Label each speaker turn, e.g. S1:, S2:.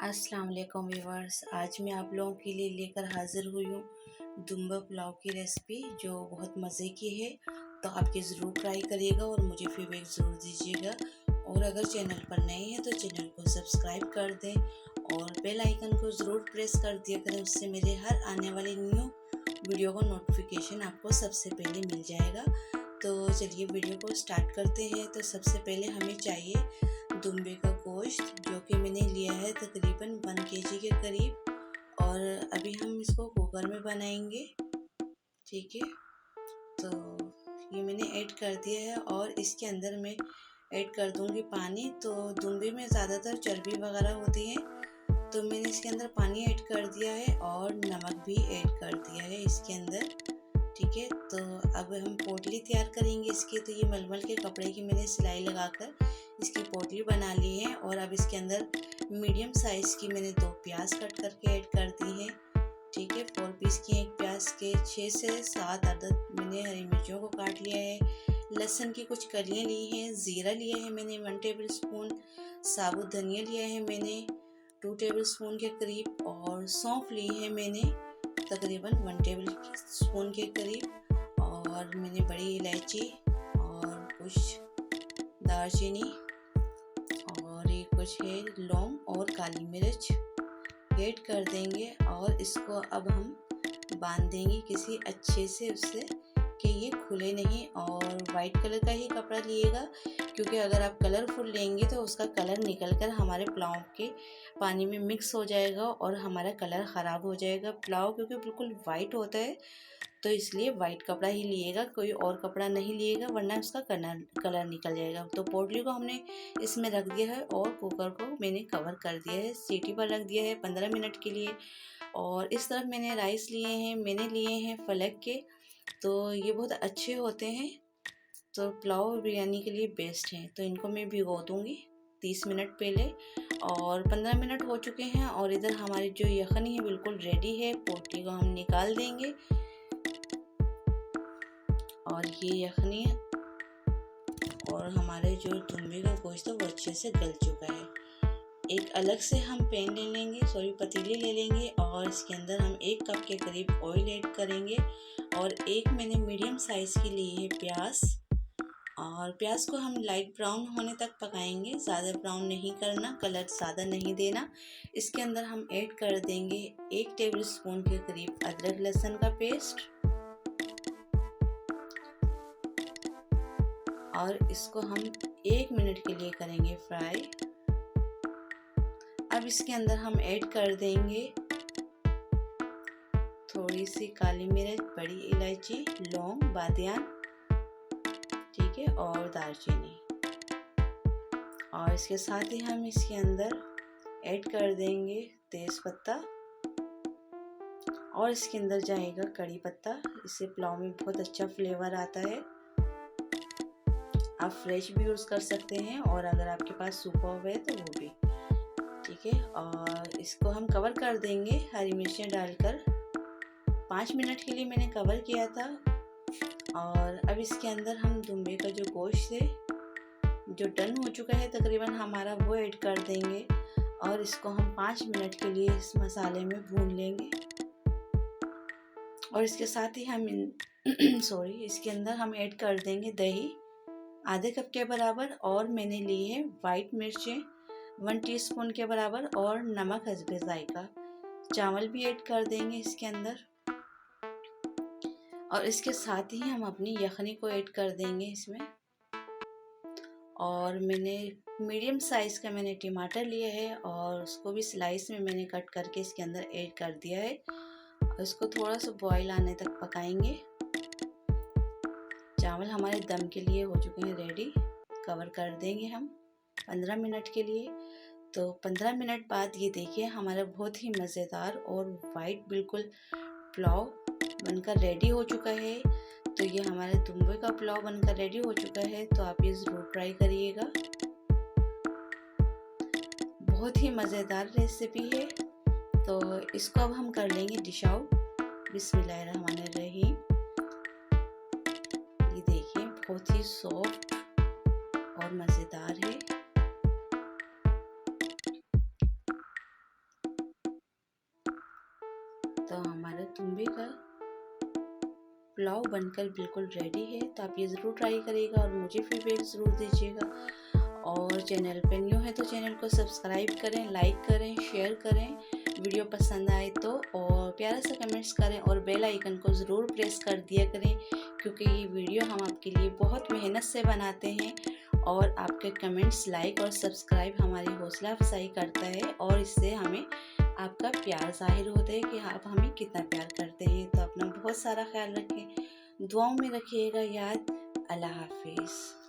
S1: अस्सलाम वालेकुम व्यूवर्स। आज मैं आप लोगों के लिए लेकर हाज़िर हुई हूँ दुम्बा पुलाव की रेसिपी जो बहुत मज़े की है। तो आप ये ज़रूर ट्राई करिएगा और मुझे फीडबैक ज़रूर दीजिएगा। और अगर चैनल पर नए हैं तो चैनल को सब्सक्राइब कर दें और बेल आइकन को ज़रूर प्रेस कर दिया करें, उससे मेरे हर आने वाले न्यू वीडियो का नोटिफिकेशन आपको सबसे पहले मिल जाएगा। तो चलिए वीडियो को स्टार्ट करते हैं। तो सबसे पहले हमें चाहिए दुम्बे का गोश्त, जो कि मैंने लिया है तकरीबन 1 केजी के करीब। और अभी हम इसको कुकर में बनाएंगे, ठीक है। तो ये मैंने ऐड कर दिया है और इसके अंदर मैं ऐड कर दूंगी पानी। तो दुम्बे में ज़्यादातर चर्बी वगैरह होती है, तो मैंने इसके अंदर पानी ऐड कर दिया है और नमक भी ऐड कर दिया है इसके अंदर, ठीक है। तो अब हम पोटली तैयार करेंगे इसकी। तो ये मलमल के कपड़े की मैंने सिलाई लगाकर इसकी पोटली बना ली है। और अब इसके अंदर मीडियम साइज़ की मैंने 2 प्याज कट करके ऐड कर दी है, ठीक है। 4 पीस की एक प्याज के 6 से 7 अदद मैंने हरी मिर्चों को काट लिया है। लहसुन की कुछ कलियाँ ली हैं, ज़ीरा लिया है मैंने 1 टेबल स्पून, साबुत धनिया लिया है मैंने 2 टेबल स्पून के करीब, और सौंफ ली है मैंने तकरीबन 1 टेबल स्पून के करीब। और मैंने बड़ी इलायची और कुछ दालचीनी और ये कुछ है लौंग और काली मिर्च ऐड कर देंगे। और इसको अब हम बांध देंगे किसी अच्छे से उससे कि ये खुले नहीं। और वाइट कलर का ही कपड़ा लिएगा, क्योंकि अगर आप कलरफुल लेंगे तो उसका कलर निकल कर हमारे पुलाव के पानी में मिक्स हो जाएगा और हमारा कलर ख़राब हो जाएगा। पुलाव क्योंकि बिल्कुल वाइट होता है, तो इसलिए वाइट कपड़ा ही लिएगा, कोई और कपड़ा नहीं लिएगा, वरना उसका कलर निकल जाएगा। तो पोटली को हमने इसमें रख दिया है और कुकर को मैंने कवर कर दिया है, सीटी पर रख दिया है 15 मिनट के लिए। और इस तरफ मैंने राइस मैंने लिए हैं फलक के, तो ये बहुत अच्छे होते हैं, तो पुलाव और बिरयानी के लिए बेस्ट हैं। तो इनको मैं भिगो दूँगी 30 मिनट पहले। और 15 मिनट हो चुके हैं और इधर हमारी जो यखनी है बिल्कुल रेडी है। पोटली को हम निकाल देंगे और ये यखनी और हमारे जो दुम्बे का गोश्त है वो अच्छे से गल चुका है। एक अलग से हम पैन ले लेंगे, पतीली ले लेंगे और इसके अंदर हम 1 कप के करीब ऑयल ऐड करेंगे। और एक मैंने मीडियम साइज़ की ली है प्याज, और प्याज को हम लाइट ब्राउन होने तक पकाएंगे, ज़्यादा ब्राउन नहीं करना, कलर ज़्यादा नहीं देना। इसके अंदर हम ऐड कर देंगे 1 टेबल स्पून के करीब अदरक लहसुन का पेस्ट, और इसको हम 1 मिनट के लिए करेंगे फ्राई। अब इसके अंदर हम ऐड कर देंगे थोड़ी सी काली मिर्च, बड़ी इलायची, लौंग, बादियान, ठीक है, और दालचीनी। और इसके साथ ही हम इसके अंदर ऐड कर देंगे तेज पत्ता, और इसके अंदर जाएगा कड़ी पत्ता। इससे पुलाव में बहुत अच्छा फ्लेवर आता है। आप फ्रेश भी यूज़ कर सकते हैं, और अगर आपके पास सूखा हुआ है तो वो भी, ठीक है। और इसको हम कवर कर देंगे हरी मिर्चें डालकर। 5 मिनट के लिए मैंने कवर किया था। और अब इसके अंदर हम दुम्बे का जो गोश्त है जो डन हो चुका है तकरीबन हमारा, वो ऐड कर देंगे और इसको हम 5 मिनट के लिए इस मसाले में भून लेंगे। और इसके साथ ही हम इसके अंदर हम ऐड कर देंगे दही आधे कप के बराबर, और मैंने ली है वाइट मिर्चें 1 टीस्पून के बराबर, और नमक हस्बे जायका। चावल भी ऐड कर देंगे इसके अंदर। और इसके साथ ही हम अपनी यखनी को ऐड कर देंगे इसमें। और मैंने मीडियम साइज़ का मैंने टमाटर लिया है और उसको भी स्लाइस में मैंने कट करके इसके अंदर ऐड कर दिया है। और इसको थोड़ा सा बॉईल आने तक पकाएंगे। चावल हमारे दम के लिए हो चुके हैं रेडी। कवर कर देंगे हम 15 मिनट के लिए। तो 15 मिनट बाद ये देखिए हमारा बहुत ही मज़ेदार और वाइट बिल्कुल पुलाव बनकर रेडी हो चुका है। तो ये हमारे दुम्बे का पुलाव बनकर रेडी हो चुका है। तो आप ये ज़रूर ट्राई करिएगा, बहुत ही मज़ेदार रेसिपी है। तो इसको अब हम कर लेंगे डिश आउट। बिस्मिल्लाहिर्रहमानिर्रहीम। ये देखिए बहुत ही सॉफ्ट और मज़ेदार है। तो हमारा तुम्बे का पुलाव बनकर बिल्कुल रेडी है। तो आप ये ज़रूर ट्राई करिएगा और मुझे फीडबैक ज़रूर दीजिएगा। और चैनल पे न्यू है तो चैनल को सब्सक्राइब करें, लाइक करें, शेयर करें वीडियो पसंद आए तो, और प्यारा सा कमेंट्स करें और बेल आइकन को ज़रूर प्रेस कर दिया करें, क्योंकि ये वीडियो हम आपके लिए बहुत मेहनत से बनाते हैं और आपके कमेंट्स, लाइक और सब्सक्राइब हमारी हौसला अफजाई करता है और इससे हमें आपका प्यार ज़ाहिर होता है कि आप हमें कितना प्यार करते हैं। तो अपना बहुत सारा ख्याल रखें, दुआओं में रखिएगा याद। अल्लाह हाफिज़।